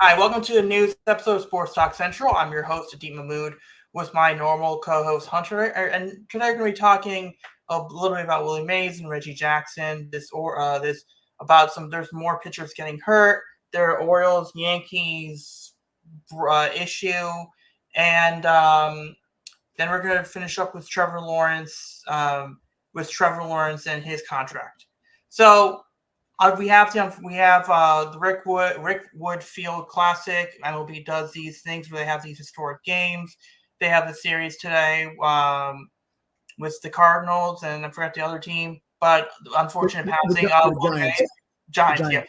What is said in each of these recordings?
Hi, welcome to the newest episode of Sports Talk Central. I'm your host, Adeem Mahmood, with my normal co-host Hunter, and today we're going to be talking a little bit about Willie Mays and Reggie Jackson. This about some. There's more pitchers getting hurt. There are Orioles, Yankees issue, and then we're going to finish up with Trevor Lawrence, and his contract. So. We have the Rick Wood Field Classic. MLB does these things where they have these historic games. They have the series today with the Cardinals, and I forgot the other team. But the unfortunate passing of Giants, yeah.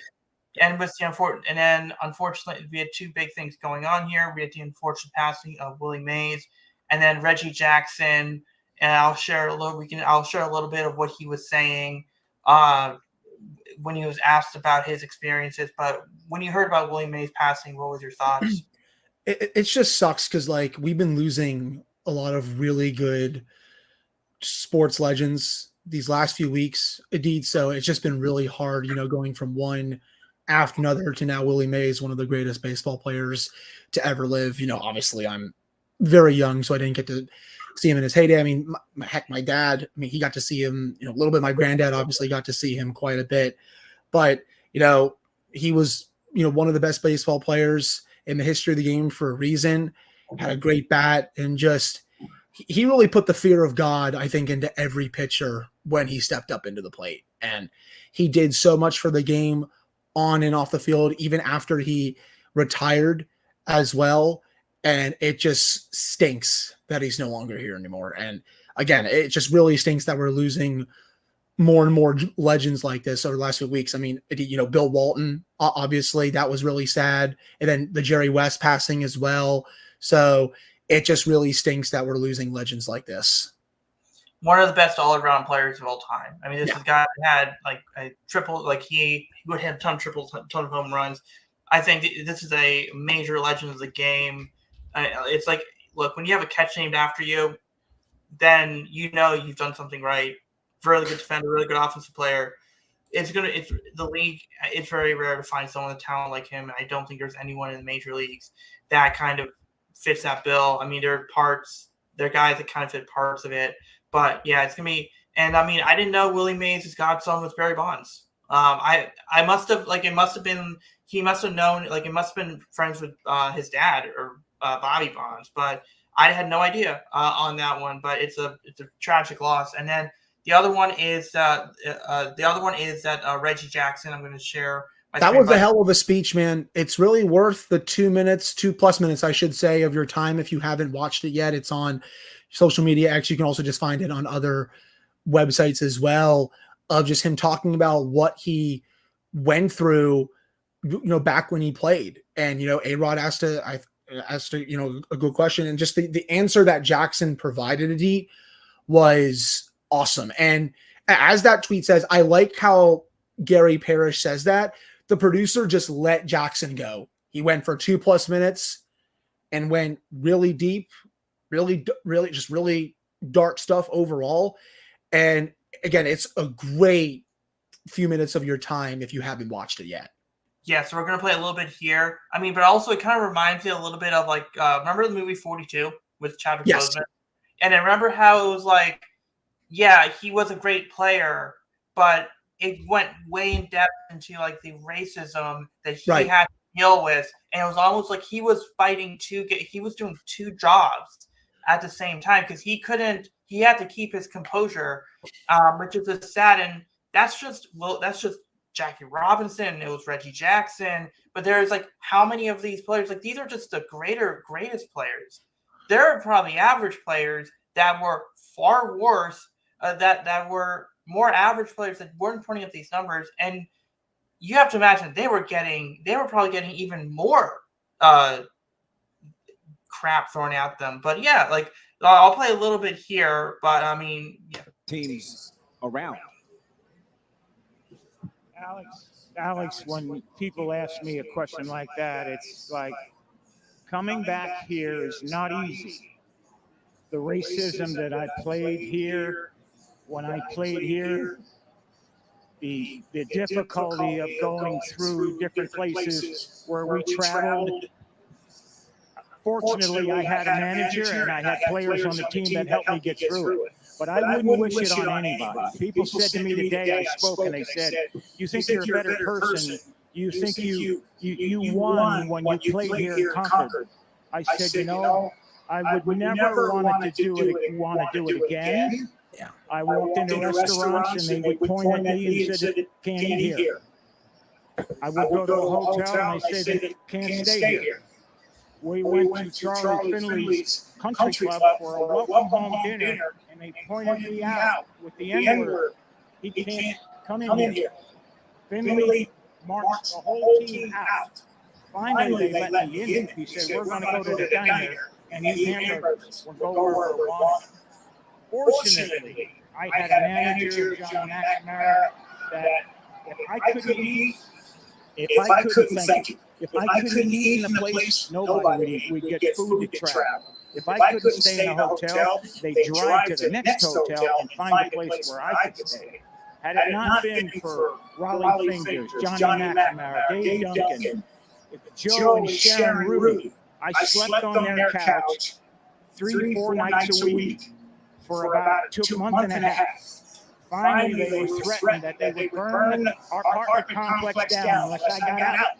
And with unfortunately, we had two big things going on here. We had the unfortunate passing of Willie Mays, and then Reggie Jackson. And I'll share a little bit of what he was saying. When he was asked about his experiences, but when you heard about Willie Mays passing, what was your thoughts? It just sucks because we've been losing a lot of really good sports legends these last few weeks, indeed. So it's just been really hard, going from one after another to now Willie Mays, one of the greatest baseball players to ever live. Obviously I'm very young, so I didn't get to see him in his heyday. I mean, my dad, he got to see him, a little bit. My granddad obviously got to see him quite a bit, but, he was, one of the best baseball players in the history of the game for a reason, had a great bat, and just, he really put the fear of God, I think, into every pitcher when he stepped up into the plate. And he did so much for the game on and off the field, even after he retired as well. And it just stinks that he's no longer here anymore. And again, it just really stinks that we're losing more and more legends like this over the last few weeks. I mean, Bill Walton, obviously that was really sad. And then the Jerry West passing as well. So it just really stinks that we're losing legends like this. One of the best all-around players of all time. I mean, this is a guy that had like a triple, like he would have a ton of triples, a ton of home runs. I think this is a major legend of the game. It's like, look, when you have a catch named after you, then you've done something right. Really good defender, really good offensive player. It's the league. It's very rare to find someone with talent like him. And I don't think there's anyone in the major leagues that kind of fits that bill. I mean, there are guys that kind of fit parts of it, but yeah, it's gonna be. And I mean, I didn't know Willie Mays' his godson was Barry Bonds. I must have it must have been he must have known it must have been friends with his dad or Bobby Bonds, but I had no idea on that one. But it's a tragic loss. And then the other one is that Reggie Jackson. I'm going to share. That was a hell of a speech, man. It's really worth the 2+ minutes, I should say, of your time. If you haven't watched it yet, it's on social media. Actually, you can also just find it on other websites as well, of just him talking about what he went through, back when he played. And, A-Rod asked a good question. And just the answer that Jackson provided, Adit, was awesome. And as that tweet says, I like how Gary Parrish says that. The producer just let Jackson go. He went for 2+ minutes and went really deep, really dark stuff overall. And again, it's a great few minutes of your time if you haven't watched it yet. Yeah, so we're going to play a little bit here. I mean, but also it kind of reminds me a little bit of remember the movie 42 with Chadwick Boseman? And I remember how it was like, yeah, he was a great player, but it went way in depth into the racism that he had to deal with. And it was almost like he was he was doing two jobs at the same time because he had to keep his composure, which is just sad. And that's just Jackie Robinson. It was Reggie Jackson. But there's how many of these players, these are just the greatest players. There are probably average players that were far worse, that were more average players that weren't putting up these numbers, and you have to imagine they were probably getting even more crap thrown at them. But yeah, I'll play a little bit here, but I mean, yeah. Teams around. Alex, when people ask me a question like that, it's like coming back here is not easy. The racism that I played here, when I played here, the difficulty of going through different places where we traveled. Fortunately, I had a manager and I had players on the team that helped me get through it. But I wouldn't wish it on anybody. People said to me the day I spoke, and they said, "You think you're a better person? You think you won when you played here in Concord?" I said, I would never want to do it again. Yeah. I walked into restaurants and they would point at me and said, "Can't eat here." I would go to a hotel and they said, "Can't stay here." We went to Charlie Finley's country club for a welcome home dinner, and they pointed me out with the N-word. "He can't come in here." Finley marched the whole team out. Finally, they let me in. He said, "We're going to go to the diner and eat hamburgers. We'll go where we want." Fortunately, I had a manager, John McNamara, that if I couldn't eat, if I couldn't eat in the place, nobody would get food to travel. If I couldn't stay in a hotel, they'd drive to the next hotel and find a place where I could stay. Had it not been for Raleigh Fingers, Johnny McNamara, Dave Duncan, Joe and Sharon Ruby, I slept on their couch 3-4 nights a week for about a month and a half. Finally, they were threatened that they would burn our apartment complex down unless I got out.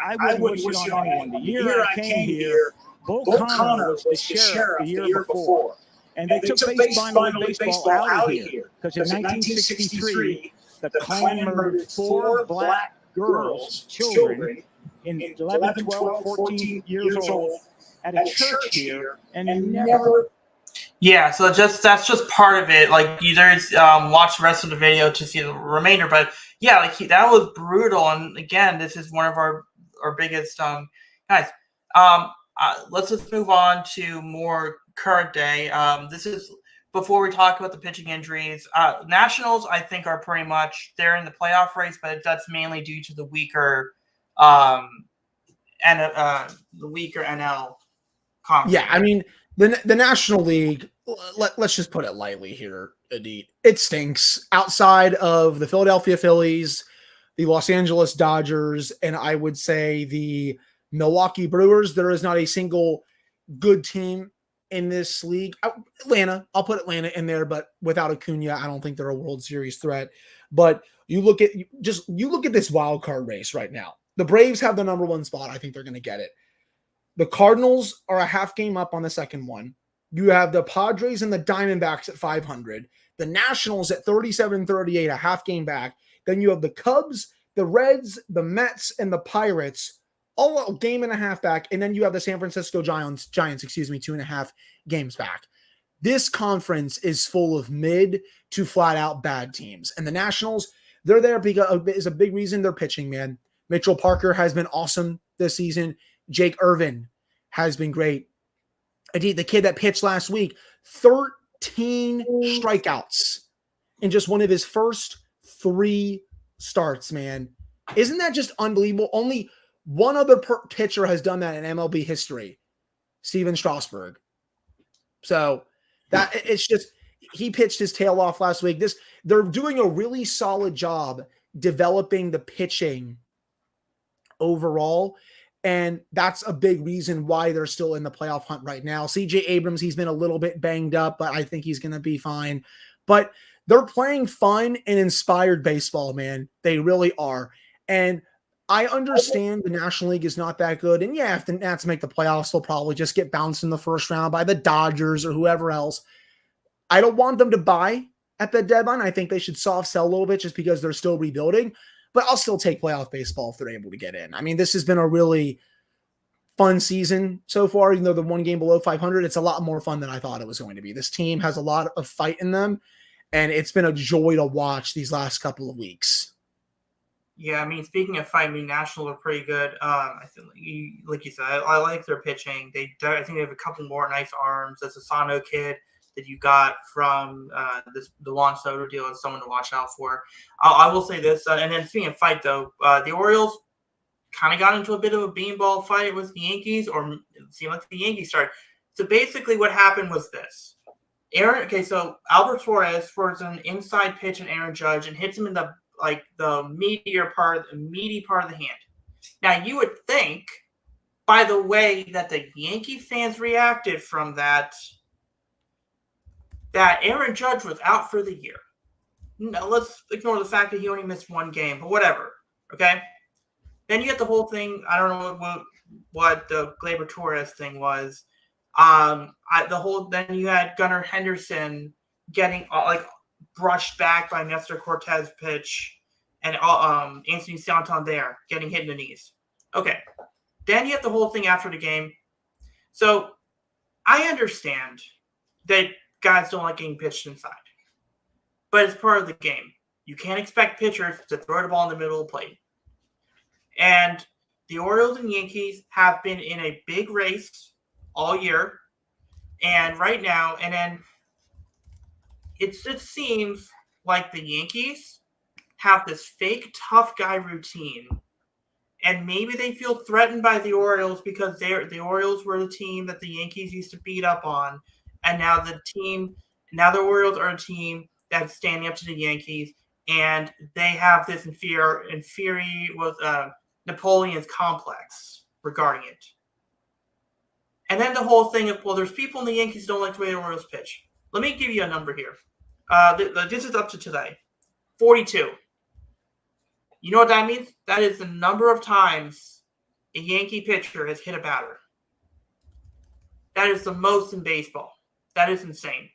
I wouldn't wish it on anyone. The year I came here, Bull Connor was the sheriff the year before. And they took baseball out of here because in 1963, the Klan murdered 4 black girls, children, in 11, 12, 14 years old at a church here, and they never... Yeah, so that's just part of it. Like, there's watch the rest of the video to see the remainder. But yeah, like that was brutal. And again, this is one of our biggest guys. Let's just move on to more current day. This is before we talk about the pitching injuries. Nationals, I think, are pretty much they're in the playoff race, but that's mainly due to the weaker NL conference. Yeah, I mean the National League. Let's just put it lightly here, Adit. It stinks. Outside of the Philadelphia Phillies, the Los Angeles Dodgers, and I would say the Milwaukee Brewers, there is not a single good team in this league. Atlanta, I'll put Atlanta in there, but without Acuna, I don't think they're a World Series threat. But you look at this wild card race right now. The Braves have the number 1 spot. I think they're going to get it. The Cardinals are a half game up on the second one. You have the Padres and the Diamondbacks at 500. The Nationals at 37-38, a half game back. Then you have the Cubs, the Reds, the Mets, and the Pirates, all a game and a half back. And then you have the San Francisco Giants, 2.5 games back. This conference is full of mid to flat out bad teams. And the Nationals, they're there because is a big reason they're pitching, man. Mitchell Parker has been awesome this season. Jake Irvin has been great. Adit, the kid that pitched last week, 13 strikeouts in just one of his first 3 starts, man. Isn't that just unbelievable? Only one other pitcher has done that in MLB history, Steven Strasburg. So that it's just he pitched his tail off last week. They're doing a really solid job developing the pitching overall. And that's a big reason why they're still in the playoff hunt right now. CJ Abrams, he's been a little bit banged up, but I think he's going to be fine. But they're playing fun and inspired baseball, man. They really are. And I understand the National League is not that good. And yeah, if the Nats make the playoffs, they'll probably just get bounced in the first round by the Dodgers or whoever else. I don't want them to buy at the deadline. I think they should soft sell a little bit just because they're still rebuilding. But I'll still take playoff baseball if they're able to get in. I mean, this has been a really fun season so far. Even though the 1 game below 500, it's a lot more fun than I thought it was going to be. This team has a lot of fight in them, and it's been a joy to watch these last couple of weeks. Yeah, I mean, speaking of fight, Nationals are pretty good. I think, like you said, I like their pitching. I think they have a couple more nice arms. That's a Sano kid that you got from the Juan Soto deal is someone to watch out for. I will say this, and then speaking of fight, though, the Orioles kind of got into a bit of a beanball fight with the Yankees, or it seemed like the Yankees started. So basically what happened was this. So Albert Torres throws an inside pitch at Aaron Judge and hits him in the meaty part of the hand. Now you would think, by the way that the Yankee fans reacted from that Aaron Judge was out for the year. No, let's ignore the fact that he only missed one game, but whatever. Okay. Then you get the whole thing. I don't know what the Gleyber Torres thing was. Then you had Gunnar Henderson getting brushed back by Nestor Cortez pitch, and Anthony Santander getting hit in the knees. Okay. Then you have the whole thing after the game. So I understand that guys don't like getting pitched inside, but it's part of the game. You can't expect pitchers to throw the ball in the middle of the plate. And the Orioles and Yankees have been in a big race all year. And right now, and then it seems like the Yankees have this fake tough guy routine. And maybe they feel threatened by the Orioles because the Orioles were the team that the Yankees used to beat up on. And now the Orioles are a team that's standing up to the Yankees. And they have this Napoleon's complex regarding it. And then the whole thing of, well, there's people in the Yankees who don't like the way the Orioles pitch. Let me give you a number here. This is up to today. 42. You know what that means? That is the number of times a Yankee pitcher has hit a batter. That is the most in baseball. That is insane.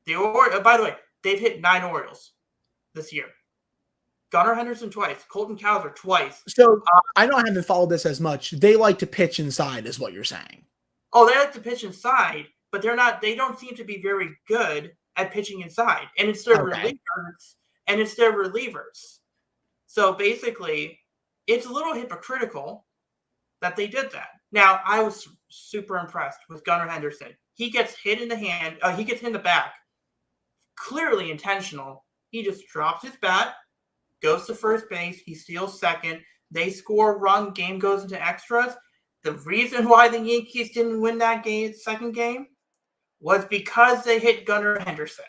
By the way, they've hit 9 Orioles this year. Gunnar Henderson twice. Colton Cowser twice. So I know I haven't followed this as much. They like to pitch inside is what you're saying. Oh, they like to pitch inside, but they don't seem to be very good at pitching inside. And it's their relievers. So basically, it's a little hypocritical that they did that. Now, I was super impressed with Gunnar Henderson. He gets hit in the hand. He gets hit in the back. Clearly intentional. He just drops his bat, goes to first base. He steals second. They score a run. Game goes into extras. The reason why the Yankees didn't win that second game, was because they hit Gunnar Henderson.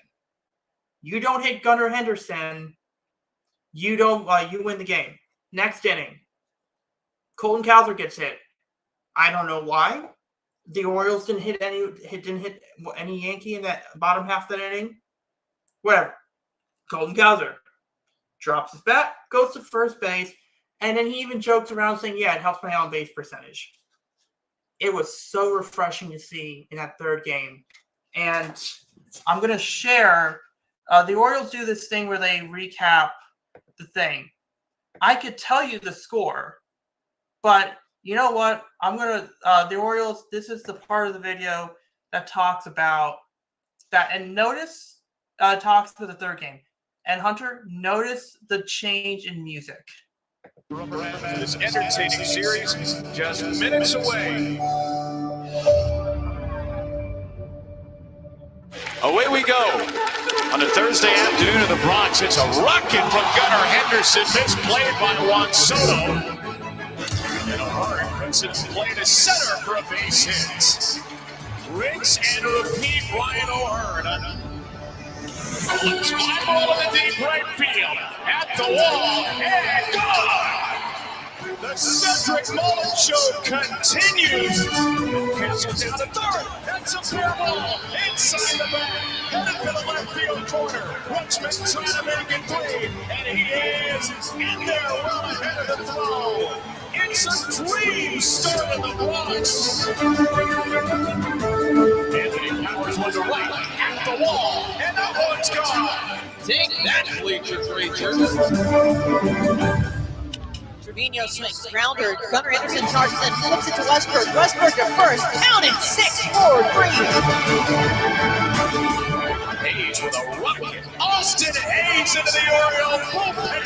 You don't hit Gunnar Henderson, you win the game. Next inning, Colton Cowser gets hit. I don't know why. The Orioles didn't hit any Yankee in that bottom half of that inning. Whatever. Colton Cowser drops his bat, goes to first base, and then he even jokes around saying, yeah, it helps my on-base percentage. It was so refreshing to see in that third game. And I'm going to share, the Orioles do this thing where they recap the thing. I could tell you the score, but you know what? I'm going to, the Orioles, this is the part of the video that talks about that. And notice, talks to the third game. And Hunter, notice the change in music. This entertaining series just minutes away. Away we go. On a Thursday afternoon in the Bronx, it's a rocket from Gunnar Henderson, misplayed by Juan Soto. And a hard puts it in play to center for a base hit. Rinse and repeat, Ryan O'Hearn. Fly ball in the deep right field, at the wall, and gone! The Cedric Mullins show continues. Castle down to third, that's a fair ball, inside the back, headed to the left field corner. Ruxman trying to make it clean, and he is in there well ahead of the throw. It's a dream start in the Bronx. Anthony Powers one to right, at the wall, and that one's gone. Take that, bleacher creature. Trevino swings, grounder. Gunnar Henderson charges and flips it to Westberg. Westberg to first, counting 6, 4, 3. Hayes with a rocket. Austin Hayes into the Oriole bullpen.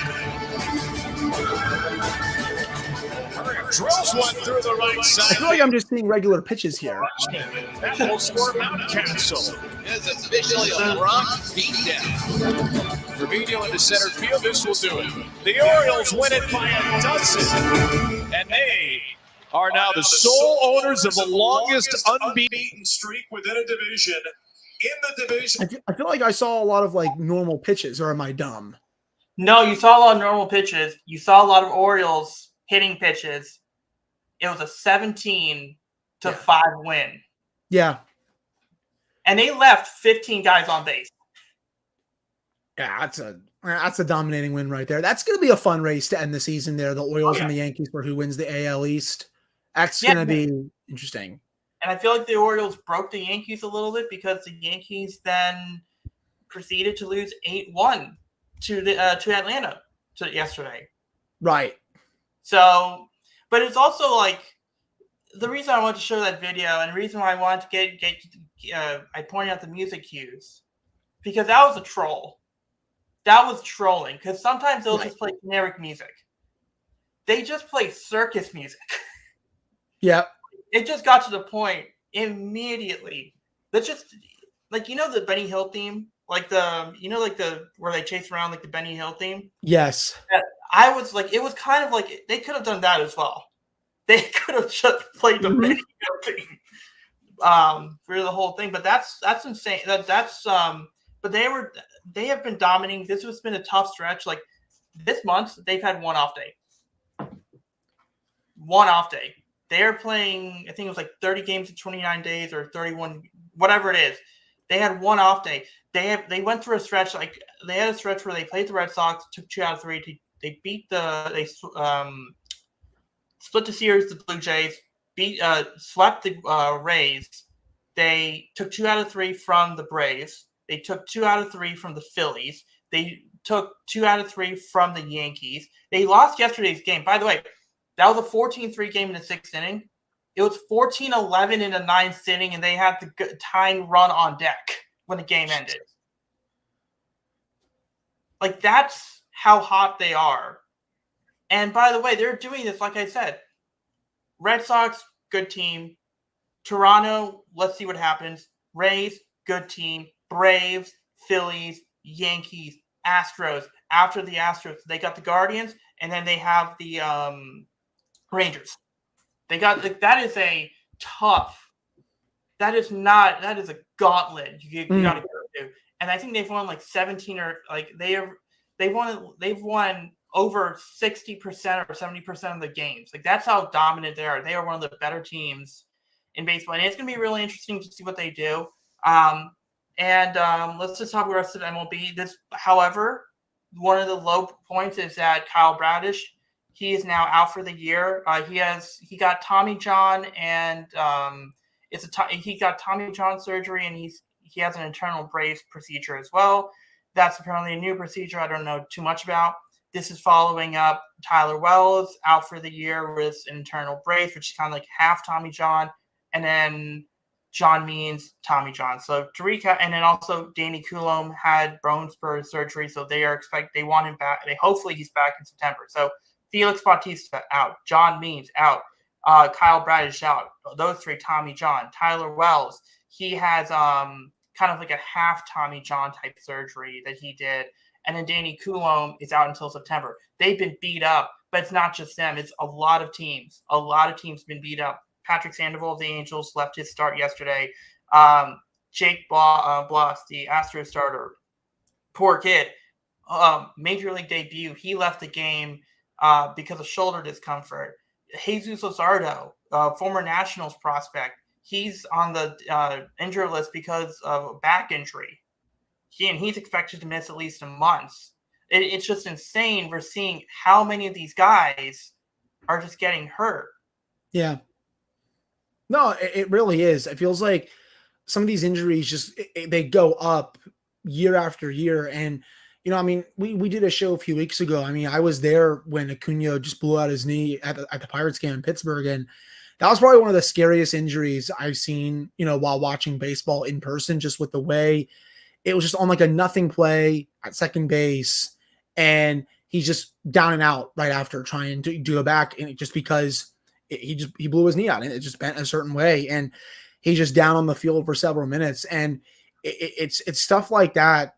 Drills one through the right side. I feel like I'm just seeing regular pitches here. That will score Mountcastle. It's officially a Bronx beatdown. Trevino into center field. This will do it. The Orioles win it by a dozen. And they are now the sole owners of the longest unbeaten streak within a division in the division. I feel like I saw a lot of like normal pitches, or am I dumb? No, you saw a lot of normal pitches. You saw a lot of Orioles hitting pitches. It was a 17-5 win. Yeah. And they left 15 guys on base. Yeah, that's a dominating win right there. That's going to be a fun race to end the season there. The Orioles and the Yankees for who wins the AL East. That's going to be interesting. And I feel like the Orioles broke the Yankees a little bit because the Yankees then proceeded to lose 8-1 to Atlanta yesterday. Right. So, but it's also like the reason I wanted to show that video and the reason why I wanted to I pointed out the music cues because that was a troll. That was trolling because sometimes they'll just play generic music. They just play circus music. Yeah. It just got to the point immediately. Let's just like the Benny Hill theme, like where they chase around like the Benny Hill theme. Yes. I was like, it was kind of like they could have done that as well. They could have just played the Benny Hill theme for the whole thing. But that's insane. But they have been dominating. This has been a tough stretch. Like this month, they've had one off day. One off day. They are playing, I think it was like 30 games in 29 days or 31, whatever it is. They had one off day. They went through a stretch, like they had a stretch where they played the Red Sox, took 2 out of 3. They split the series, the Blue Jays, swept the Rays. They took 2 out of 3 from the Braves. They took 2 out of 3 from the Phillies. They took 2 out of 3 from the Yankees. They lost yesterday's game. By the way, that was a 14-3 game in the 6th inning. It was 14-11 in the 9th inning, and they had the tying run on deck when the game ended. Like, that's how hot they are. And by the way, they're doing this, like I said. Red Sox, good team. Toronto, let's see what happens. Rays, good team. Braves, Phillies, Yankees, Astros. After the Astros, they got the Guardians, and then they have the Rangers. They got that is a tough. That is a gauntlet you got to go through. And I think they've won like 17 or like they've won over 60% or 70% of the games. Like that's how dominant they are. They are one of the better teams in baseball, and it's going to be really interesting to see what they do. Let's just talk about the rest of MLB. However, one of the low points is that Kyle Bradish. He is now out for the year. He got Tommy John and he got Tommy John surgery, and he has an internal brace procedure as well. That's apparently a new procedure I don't know too much about. This is following up Tyler Wells out for the year with an internal brace, which is kind of like half Tommy John, and then John Means Tommy John. So to recap, and then also Danny Coulomb had bone spur surgery, so they want him back. Hopefully he's back in September. So Felix Bautista out, John Means out, Kyle Bradish out. Those 3, Tommy John, Tyler Wells. He has kind of like a half Tommy John type surgery that he did, and then Danny Coulomb is out until September. They've been beat up, but it's not just them. It's a lot of teams. A lot of teams been beat up. Patrick Sandoval of the Angels left his start yesterday. Jake Bloss, the Astros starter, poor kid, major league debut. He left the game because of shoulder discomfort. Jesus Luzardo, former Nationals prospect, he's on the injury list because of a back injury. He's expected to miss at least a month. It's just insane. We're seeing how many of these guys are just getting hurt. Yeah. No, it really is. It feels like some of these injuries they go up year after year. And, I mean, we did a show a few weeks ago. I mean, I was there when Acuna just blew out his knee at the Pirates game in Pittsburgh. And that was probably one of the scariest injuries I've seen, while watching baseball in person, just with the way it was just on like a nothing play at second base. And he's just down and out right after trying to do a back. And just because he blew his knee out and it just bent a certain way. And he's just down on the field for several minutes. And it's stuff like that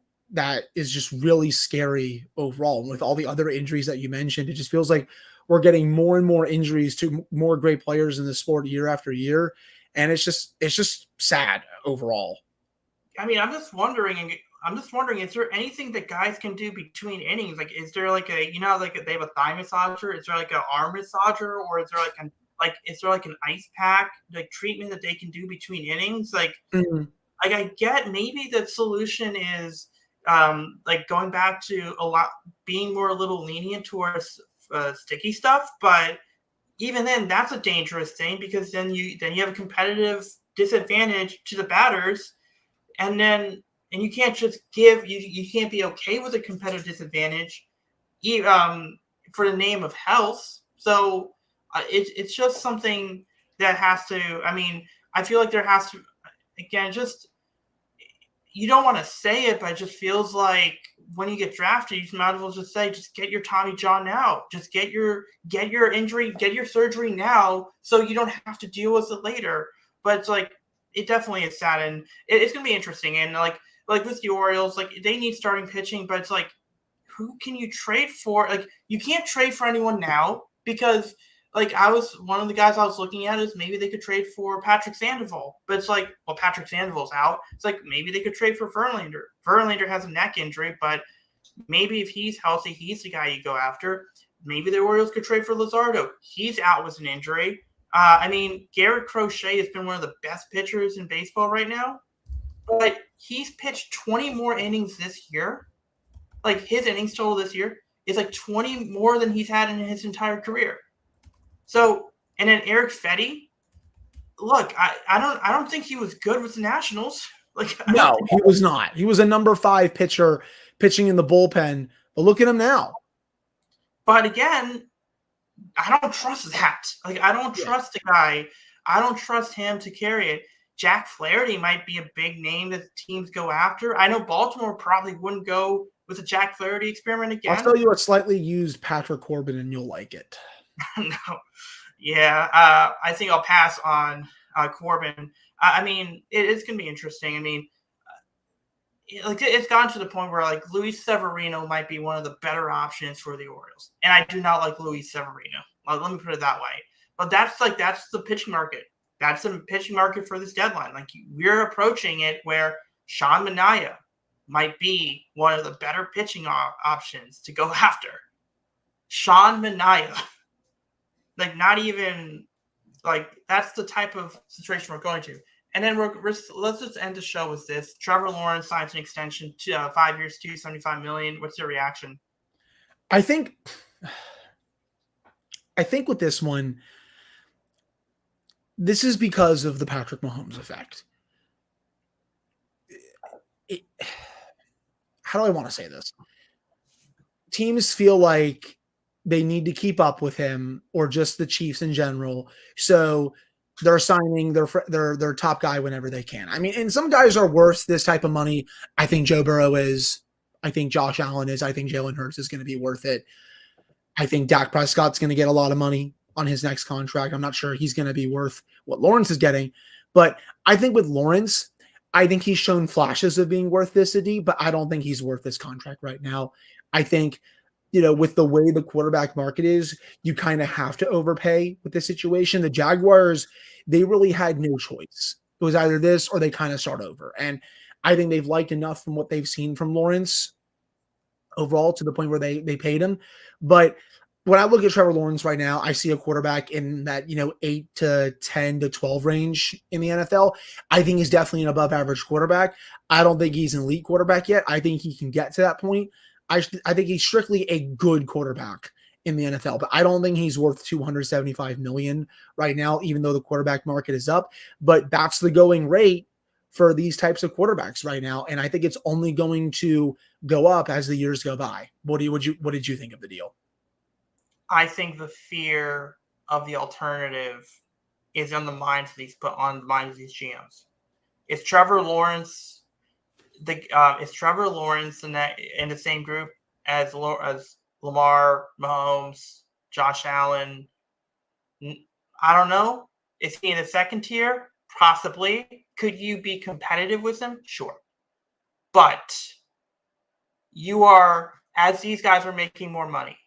is just really scary overall. And with all the other injuries that you mentioned, it just feels like we're getting more and more injuries to more great players in the sport year after year. And it's just sad overall. I mean, I'm just wondering, is there anything that guys can do between innings? Like, is there like a, like they have a thigh massager? Is there like an arm massager, or is there like an ice pack like treatment that they can do between innings? Like, like I get maybe the solution is like going back to being a little lenient towards sticky stuff, but even then, that's a dangerous thing because then you have a competitive disadvantage to the batters, and you can't just you can't be okay with a competitive disadvantage, for the name of health. So it's just something that has to. I mean, I feel like there has to, again, just, you don't want to say it, but it just feels like when you get drafted, you might as well just say, just get your Tommy John now. Just get your injury, get your surgery now, so you don't have to deal with it later. But it's like, it definitely is sad, and it's going to be interesting. And like with the Orioles, like they need starting pitching, but it's like, who can you trade for? Like, you can't trade for anyone now because, like, one of the guys I was looking at is maybe they could trade for Patrick Sandoval, but it's like, well, Patrick Sandoval's out. It's like maybe they could trade for Verlander. Verlander has a neck injury, but maybe if he's healthy, he's the guy you go after. Maybe the Orioles could trade for Luzardo. He's out with an injury. I mean, Garrett Crochet has been one of the best pitchers in baseball right now, but he's pitched 20 more innings this year. Like, his innings total this year is like 20 more than he's had in his entire career. So, and then Eric Fetty, look, I don't think he was good with the Nationals. Like, No, he was not. He was a number 5 pitcher pitching in the bullpen, but look at him now. But again, I don't trust that. Like, I don't trust the guy. I don't trust him to carry it. Jack Flaherty might be a big name that teams go after. I know Baltimore probably wouldn't go with a Jack Flaherty experiment again. I'll tell you a slightly used Patrick Corbin, and you'll like it. No. Yeah, I think I'll pass on Corbin. I mean, it's going to be interesting. I mean, it's gotten to the point where, like, Luis Severino might be one of the better options for the Orioles. And I do not like Luis Severino. Let me put it that way. But that's the pitching market. That's the pitching market for this deadline. Like, we're approaching it where Sean Manaea might be one of the better pitching options to go after. Sean Manaea. Like, not even, like, that's the type of situation we're going to. And then let's just end the show with this. Trevor Lawrence signs an extension to 5 years, $275 million. What's your reaction? I think with this one, this is because of the Patrick Mahomes effect. How do I want to say this? Teams feel like they need to keep up with him, or just the Chiefs in general. So they're signing their top guy whenever they can. I mean, and some guys are worth this type of money. I think Joe Burrow is. I think Josh Allen is. I think Jalen Hurts is going to be worth it. I think Dak Prescott's going to get a lot of money on his next contract. I'm not sure he's going to be worth what Lawrence is getting. But I think with Lawrence, I think he's shown flashes of being worth this, but I don't think he's worth this contract right now. I think, with the way the quarterback market is, you kind of have to overpay with this situation. The Jaguars, they really had no choice. It was either this or they kind of start over. And I think they've liked enough from what they've seen from Lawrence overall to the point where they paid him. But when I look at Trevor Lawrence right now, I see a quarterback in that, 8 to 10 to 12 range in the NFL. I think he's definitely an above average quarterback. I don't think he's an elite quarterback yet. I think he can get to that point. I think he's strictly a good quarterback in the NFL, but I don't think he's worth $275 million right now, even though the quarterback market is up. But that's the going rate for these types of quarterbacks right now, and I think it's only going to go up as the years go by. What did you think of the deal? I think the fear of the alternative is on the minds of these GMs. Is Trevor Lawrence in the same group as Lamar, Mahomes, Josh Allen? I don't know. Is he in the second tier? Possibly. Could you be competitive with him? Sure. But you are, as these guys are making more money,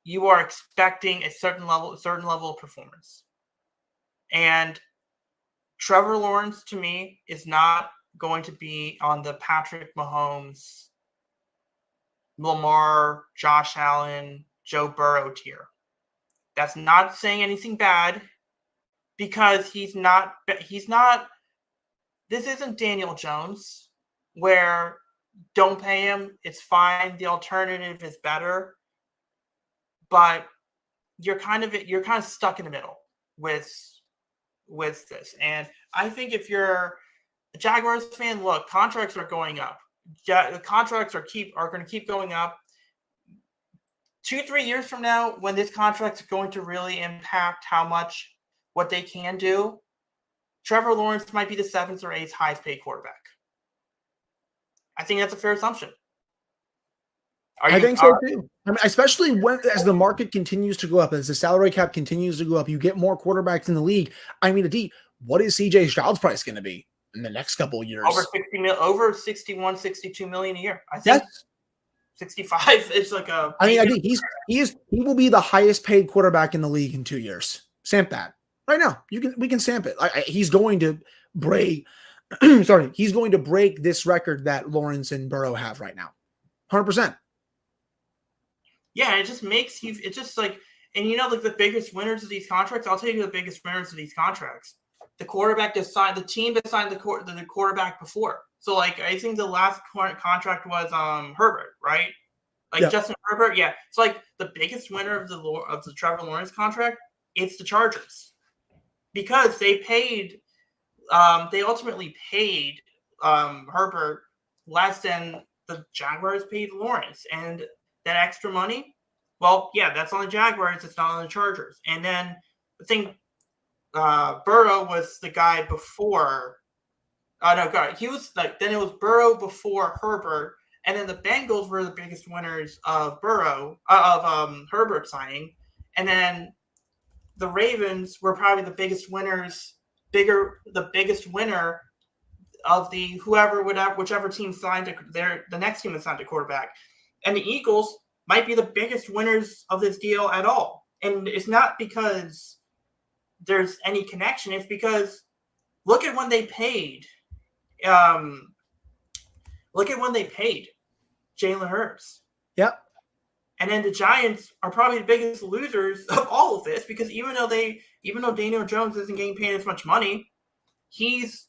you are expecting a certain level of performance. And Trevor Lawrence, to me, is not going to be on the Patrick Mahomes, Lamar, Josh Allen, Joe Burrow tier. That's not saying anything bad because he's not. This isn't Daniel Jones where don't pay him. It's fine. The alternative is better. But you're kind of stuck in the middle with this. And I think if you're a Jaguars fan, look, contracts are going up. The contracts are going to keep going up. 2-3 years from now, when this contract is going to really impact what they can do, Trevor Lawrence might be the 7th or 8th highest paid quarterback. I think that's a fair assumption. I think so too. I mean, especially as the market continues to go up, as the salary cap continues to go up, you get more quarterbacks in the league. I mean, what is CJ Stroud's price going to be in the next couple of years? Over 61, 62 million a year. I think 65. It's like a. I think he will be the highest paid quarterback in the league in 2 years. Stamp that right now. We can stamp it. He's going to break. He's going to break this record that Lawrence and Burrow have right now. 100%. Yeah, it just makes you. It's just like, and like the biggest winners of these contracts. I'll tell you the biggest winners of these contracts. The quarterback that signed, the team that signed the quarterback before. So, like, I think the last contract was Herbert, right? Like Justin Herbert, yeah. It's like the biggest winner of the Trevor Lawrence contract. It's the Chargers because they paid. They ultimately paid Herbert less than the Jaguars paid Lawrence, and that extra money, well, yeah, that's on the Jaguars. It's not on the Chargers. And then I think Burrow was the guy before. He was like, then it was Burrow before Herbert, and then the Bengals were the biggest winners of Herbert signing, and then the Ravens were probably the biggest winners, the biggest winner of whichever team signed the next team that signed a quarterback. And the Eagles might be the biggest winners of this deal at all. And it's not because there's any connection. It's because look at when they paid. Jalen Hurts. Yep. And then the Giants are probably the biggest losers of all of this because even though Daniel Jones isn't getting paid as much money, he's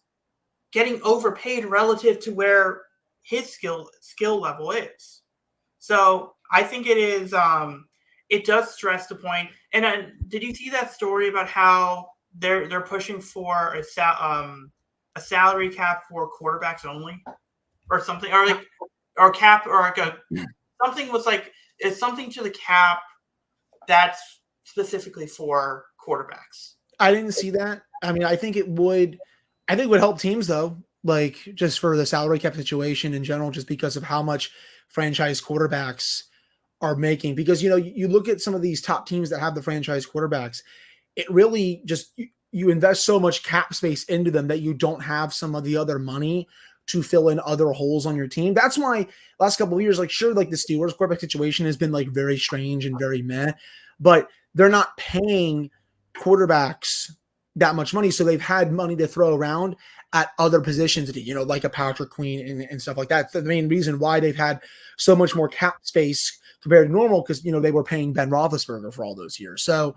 getting overpaid relative to where his skill level is. So I think it is. It does stress the point. And did you see that story about how they're pushing for a salary cap for quarterbacks only, or something, or cap, or like something was like it's something to the cap that's specifically for quarterbacks. I didn't see that. I mean, I think it would help teams though, like just for the salary cap situation in general, just because of how much franchise quarterbacks are making. Because, you look at some of these top teams that have the franchise quarterbacks, it really just, you invest so much cap space into them that you don't have some of the other money to fill in other holes on your team. That's why last couple of years, like sure, like the Steelers quarterback situation has been like very strange and very meh, but they're not paying quarterbacks that much money. So they've had money to throw around at other positions, like a Patrick Queen and stuff like that. The main reason why they've had so much more cap space compared to normal, because, they were paying Ben Roethlisberger for all those years. So,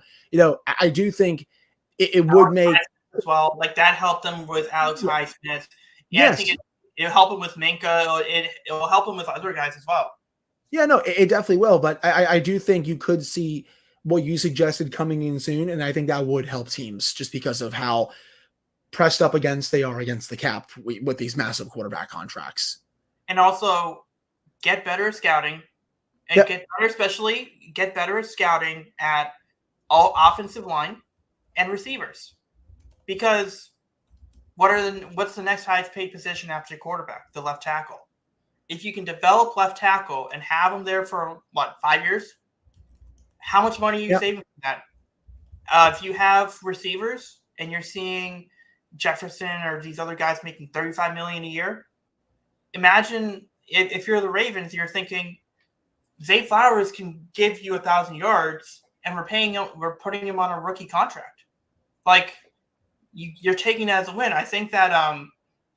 I do think it would make as well, like that helped them with Alex Highsmith. Yeah, I think it'll help him with Minka. It will help him with other guys as well. Yeah, no, it definitely will. But I do think you could see what you suggested coming in soon. And I think that would help teams just because of how pressed up against they are against the cap with these massive quarterback contracts. And also get better at scouting and get better at scouting at all offensive line and receivers. Because what's the next highest paid position after quarterback? The left tackle. If you can develop left tackle and have them there for 5 years, how much money are you saving from that? If you have receivers and you're seeing Jefferson or these other guys making $35 million a year, imagine if you're the Ravens, you're thinking Zay Flowers can give you 1,000 yards, and we're putting him on a rookie contract. Like you're taking that as a win. I think that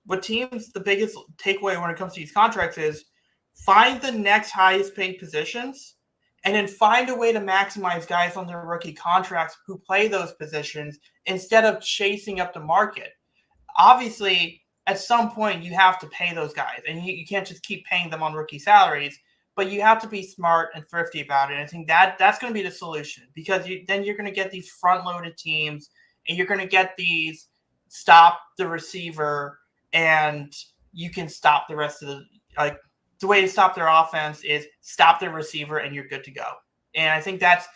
what teams, the biggest takeaway when it comes to these contracts is find the next highest paid positions and then find a way to maximize guys on their rookie contracts who play those positions instead of chasing up the market. Obviously, at some point, you have to pay those guys, and you can't just keep paying them on rookie salaries, but you have to be smart and thrifty about it. And I think that's going to be the solution, because then you're going to get these front-loaded teams, and you're going to get these stop the receiver, and you can stop the rest of the way to stop their offense is stop their receiver, and you're good to go. And I think the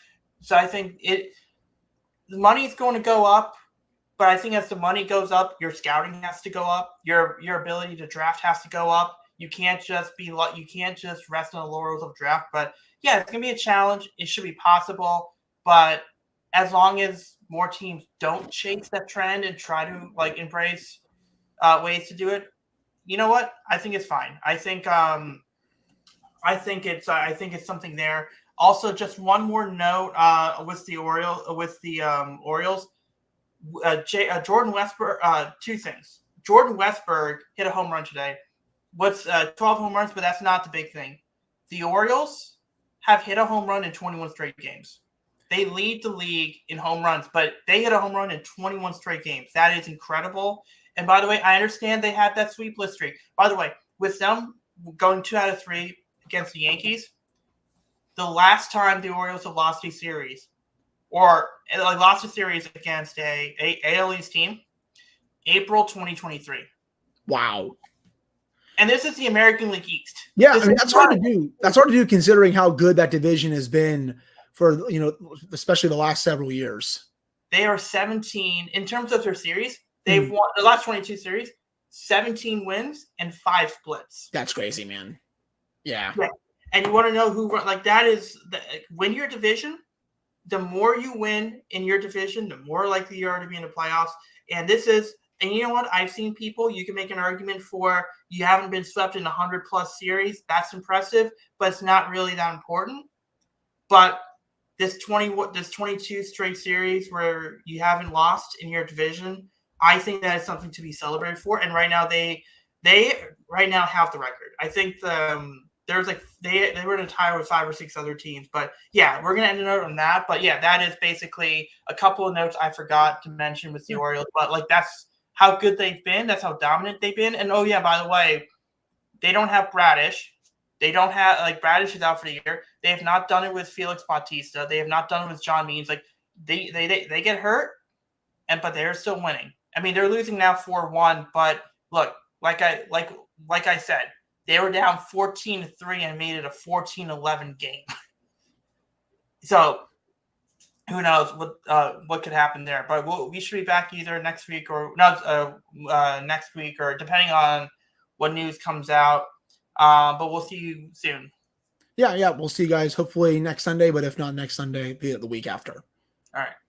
money is going to go up. But I think as the money goes up, your scouting has to go up. Your ability to draft has to go up. You can't just rest on the laurels of draft. But yeah, it's gonna be a challenge. It should be possible. But as long as more teams don't chase that trend and try to embrace ways to do it, you know what? I think it's fine. I think it's something there. Also, just one more note with the Orioles. Jordan Westberg, two things. Jordan Westberg hit a home run today. 12 home runs, but that's not the big thing. The Orioles have hit a home run in 21 straight games. They lead the league in home runs, but they hit a home run in 21 straight games. That is incredible. And by the way, I understand they had that sweepless streak. By the way, with them going 2 out of 3 against the Yankees, the last time the Orioles have lost a series lost a series against a AL East team, April 2023. Wow. And this is the American League East. Yeah, I mean, that's hard to do. That's hard to do considering how good that division has been for, especially the last several years. They are 17 in terms of their series. They've won the last 22 series, 17 wins and 5 splits. That's crazy, man. Yeah. And you want to know who win your division. The more you win in your division, the more likely you are to be in the playoffs. And you know what? I've seen people, you can make an argument for you haven't been swept in 100-plus series. That's impressive, but it's not really that important. But this 22 straight series where you haven't lost in your division, I think that is something to be celebrated for. And right now they right now have the record. I think they were in a tie with 5 or 6 other teams. But yeah, we're gonna end a note on that. But yeah, that is basically a couple of notes I forgot to mention with the Orioles. But that's how good they've been. That's how dominant they've been. And oh yeah, by the way, they don't have Bradish. They don't have Bradish is out for the year. They have not done it with Felix Bautista. They have not done it with John Means. They get hurt, but they're still winning. I mean, they're losing now 4-1. But look, like I said, they were down 14-3 and made it a 14-11 game. So who knows what could happen there? But we should be back either next week or depending on what news comes out. But we'll see you soon. Yeah, we'll see you guys hopefully next Sunday. But if not next Sunday, the week after. All right.